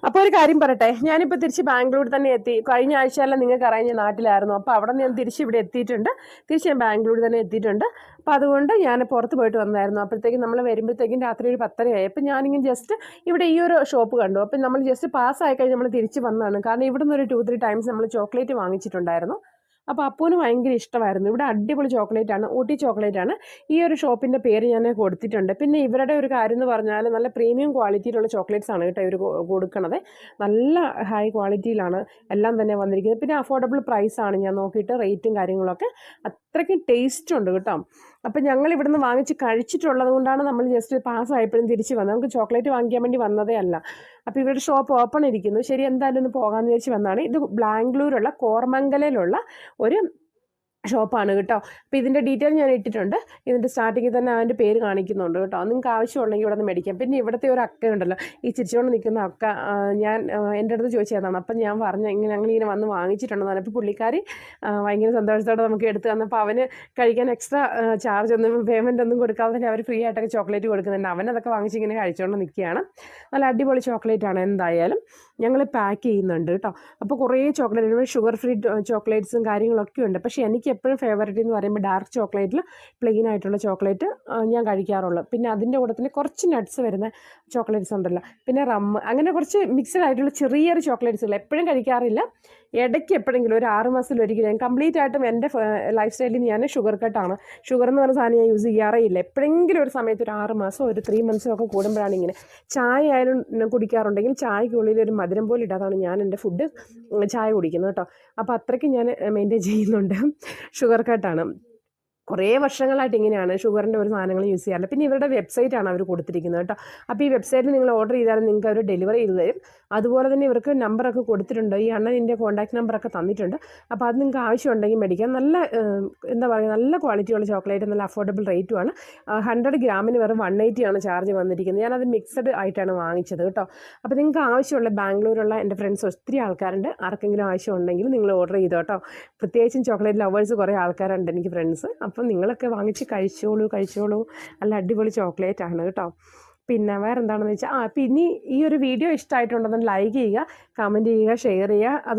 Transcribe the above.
അപ്പോൾ ഒരു കാര്യം പറയട്ടെ, ഞാനിപ്പോൾ തിരിച്ച് ബാംഗ്ലൂർ തന്നെ എത്തി. കഴിഞ്ഞ ആഴ്ചയെല്ലാം നിങ്ങൾക്ക് അറിയാം ഞാൻ നാട്ടിലായിരുന്നു. അപ്പോൾ അവിടെ നിന്ന് ഞാൻ തിരിച്ച് ഇവിടെ എത്തിയിട്ടുണ്ട്. തിരിച്ച് ഞാൻ ബാംഗ്ലൂർ തന്നെ എത്തിയിട്ടുണ്ട്. അപ്പോൾ അതുകൊണ്ട് ഞാൻ പുറത്ത് പോയിട്ട് വന്നായിരുന്നു. അപ്പോഴത്തേക്കും നമ്മൾ വരുമ്പോഴത്തേക്കും രാത്രി ഒരു 10:30 അപ്പോൾ ഞാനിങ്ങനെ ജസ്റ്റ് ഇവിടെ ഈ ഒരു ഷോപ്പ് കണ്ടു. അപ്പം നമ്മൾ ജസ്റ്റ് പാസ്സായി കഴിഞ്ഞ് നമ്മൾ തിരിച്ച് വന്നതാണ്. കാരണം ഇവിടെ നിന്ന് ഒരു 2-3 ടൈംസ് നമ്മൾ ചോക്ലേറ്റ് വാങ്ങിച്ചിട്ടുണ്ടായിരുന്നു. അപ്പോൾ അപ്പൂന് ഭയങ്കര ഇഷ്ടമായിരുന്നു. ഇവിടെ അടിപൊളി ചോക്ലേറ്റാണ്, ഊട്ടി ചോക്ലേറ്റാണ്. ഈ ഒരു ഷോപ്പിൻ്റെ പേര് ഞാൻ കൊടുത്തിട്ടുണ്ട്. പിന്നെ ഇവരുടെ ഒരു കാര്യം എന്ന് പറഞ്ഞാൽ നല്ല പ്രീമിയം ക്വാളിറ്റിയിലുള്ള ചോക്ലേറ്റ്സ് ആണ് കേട്ടോ ഇവർ കൊടുക്കണത്. നല്ല ഹൈ ക്വാളിറ്റിയിലാണ് എല്ലാം തന്നെ വന്നിരിക്കുന്നത്. പിന്നെ അഫോർഡബിൾ പ്രൈസാണ്, ഞാൻ നോക്കിയിട്ട് റേറ്റും കാര്യങ്ങളൊക്കെ അത്രയ്ക്കും ടേസ്റ്റ് ഉണ്ട് കേട്ടോ. അപ്പം ഞങ്ങൾ ഇവിടുന്ന് വാങ്ങിച്ച് കഴിച്ചിട്ടുള്ളത് കൊണ്ടാണ് നമ്മൾ ജസ്റ്റ് പാസ്സായപ്പോഴും തിരിച്ച് വന്നത്. നമുക്ക് ചോക്ലേറ്റ് വാങ്ങിക്കാൻ വേണ്ടി വന്നതേ അല്ല. അപ്പോൾ ഇവരുടെ ഷോപ്പ് ഓപ്പൺ ഇരിക്കുന്നു. ശരി, എന്തായാലും ഒന്ന് പോകാമെന്ന് വിചാരിച്ച് വന്നതാണ്. ഇത് ബാംഗ്ലൂരുള്ള കോർമംഗലയിലുള്ള ഒരു ഷോപ്പാണ് കേട്ടോ. അപ്പോൾ ഇതിൻ്റെ ഡീറ്റെയിൽ ഞാൻ ഇട്ടിട്ടുണ്ട്. ഇതിൻ്റെ സ്റ്റാർട്ടിങ്ങിൽ തന്നെ അവൻ്റെ പേര് കാണിക്കുന്നുണ്ട് കേട്ടോ. നിങ്ങൾക്ക് ആവശ്യമുണ്ടെങ്കിൽ ഇവിടെ നിന്ന് മേടിക്കാം. പിന്നെ ഇവിടുത്തെ ഒരു അക്ക ഉണ്ടല്ലോ, ഈ ചിരിച്ചുകൊണ്ട് നിൽക്കുന്ന അക്ക, ഞാൻ എൻ്റെ അടുത്ത് ചോദിച്ചതാണ്. അപ്പം ഞാൻ പറഞ്ഞു ഞങ്ങളിങ്ങനെ വന്ന് വാങ്ങിച്ചിട്ടുണ്ടെന്ന് പറഞ്ഞപ്പോൾ പുള്ളിക്കാരി ഭയങ്കര സന്തോഷത്തോടെ നമുക്ക് എടുത്ത് തന്നപ്പോൾ അവന് കഴിക്കാൻ എക്സ്ട്രാ ചാർജ് ഒന്നും പേയ്മെൻ്റ് ഒന്നും കൊടുക്കാതെ തന്നെ അവർ ഫ്രീ ആയിട്ടൊക്കെ ചോക്ലേറ്റ് കൊടുക്കുന്നുണ്ട്. അവനതൊക്കെ വാങ്ങിച്ച് ഇങ്ങനെ കഴിച്ചുകൊണ്ട് നിൽക്കുകയാണ്. നല്ല അടിപൊളി ചോക്ലേറ്റാണ്. എന്തായാലും ഞങ്ങൾ പാക്ക് ചെയ്യുന്നുണ്ട് കേട്ടോ. അപ്പോൾ കുറേ ചോക്ലേറ്റ്, ഷുഗർ ഫ്രീ ചോക്ലേറ്റ്സും കാര്യങ്ങളൊക്കെ ഉണ്ട്. പക്ഷേ എനിക്ക് എപ്പോഴും ഫേവറേറ്റ് എന്ന് പറയുമ്പോൾ ഡാർക്ക് ചോക്ലേറ്റിൽ പ്ലെയിൻ ആയിട്ടുള്ള ചോക്ലേറ്റ് ഞാൻ കഴിക്കാറുള്ളൂ. പിന്നെ അതിൻ്റെ കൂടെ തന്നെ കുറച്ച് നട്ട്സ് വരുന്ന ചോക്ലേറ്റ്സ് ഉണ്ടല്ലോ, പിന്നെ റമ്മ്, അങ്ങനെ കുറച്ച് മിക്സഡ് ആയിട്ടുള്ള ചെറിയൊരു ചോക്ലേറ്റ്സുകൾ എപ്പോഴും കഴിക്കാറില്ല. ഇടയ്ക്ക് എപ്പോഴെങ്കിലും ഒരു 6 മാസത്തിൽ ഒരിക്കലും. ഞാൻ കംപ്ലീറ്റ് ആയിട്ടും എൻ്റെ ലൈഫ് സ്റ്റൈലിൽ ഞാൻ ഷുഗർ കട്ടാണ്. ഷുഗർ എന്ന് പറഞ്ഞ സാധനം ഞാൻ യൂസ് ചെയ്യാറേ ഇല്ല. എപ്പോഴെങ്കിലും ഒരു സമയത്ത് ഒരു 6 മാസം ഒരു 3 മന്ത്സോ ഒക്കെ കൂടുമ്പോഴാണ് ഇങ്ങനെ. ചായ ആയാലും കുടിക്കാറുണ്ടെങ്കിൽ ചായക്കുള്ളിൽ ഒരു മധുരം പോലെ ഇടാതാണ് ഞാൻ എൻ്റെ ഫുഡ് ചായ കുടിക്കുന്നത് കേട്ടോ. അപ്പോൾ അത്രയ്ക്ക് ഞാൻ മെയിൻറ്റെയിൻ ചെയ്യുന്നുണ്ട്. ഷുഗർ കട്ടാണ്. കുറേ വർഷങ്ങളായിട്ട് ഇങ്ങനെയാണ് ഷുഗറിൻ്റെ ഒരു സാധനങ്ങൾ യൂസ് ചെയ്യാറില്ല. പിന്നെ ഇവരുടെ വെബ്സൈറ്റാണ് അവർ കൊടുത്തിരിക്കുന്നത് കേട്ടോ. അപ്പോൾ ഈ വെബ്സൈറ്റിൽ നിങ്ങൾ ഓർഡർ ചെയ്താൽ നിങ്ങൾക്ക് അവർ ഡെലിവറി ചെയ്ത് തരും. അതുപോലെ തന്നെ ഇവർക്ക് നമ്പറൊക്കെ കൊടുത്തിട്ടുണ്ട്. ഈ അണ്ണൻ്റെ കോൺടാക്ട് നമ്പറൊക്കെ തന്നിട്ടുണ്ട്. അപ്പോൾ അത് നിങ്ങൾക്ക് ആവശ്യമുണ്ടെങ്കിൽ മേടിക്കാം. നല്ല എന്താ പറയുക, നല്ല ക്വാളിറ്റിയുള്ള ചോക്ലേറ്റ്, നല്ല അഫോർഡബിൾ റേറ്റുമാണ്. 100 ഗ്രാമിന് വെറും 180 ആണ് ചാർജ് വന്നിരിക്കുന്നത്. ഞാനത് മിക്സഡ് ആയിട്ടാണ് വാങ്ങിച്ചത് കേട്ടോ. അപ്പോൾ നിങ്ങൾക്ക് ആവശ്യമുള്ള ബാംഗ്ലൂരുള്ള എൻ്റെ ഫ്രണ്ട്സ് ഒത്തിരി ആൾക്കാരുണ്ട്. ആർക്കെങ്കിലും ആവശ്യമുണ്ടെങ്കിൽ നിങ്ങൾ ഓർഡർ ചെയ്തോ കേട്ടോ. പ്രത്യേകിച്ചും ചോക്ലേറ്റ് ലവേഴ്സ് കുറേ ആൾക്കാരുണ്ട് എനിക്ക് ഫ്രണ്ട്സ്. അപ്പം നിങ്ങളൊക്കെ വാങ്ങിച്ച് കഴിച്ചോളൂ. നല്ല അടിപൊളി ചോക്ലേറ്റ് ആണ് കേട്ടോ. പിന്നെ വേറെ എന്താണെന്ന് വെച്ചാൽ പിന്നെ ഈ ഒരു വീഡിയോ ഇഷ്ടമായിട്ടുണ്ടെന്ന് ലൈക്ക് ചെയ്യുക, കമൻറ്റ് ചെയ്യുക, ഷെയർ ചെയ്യുക.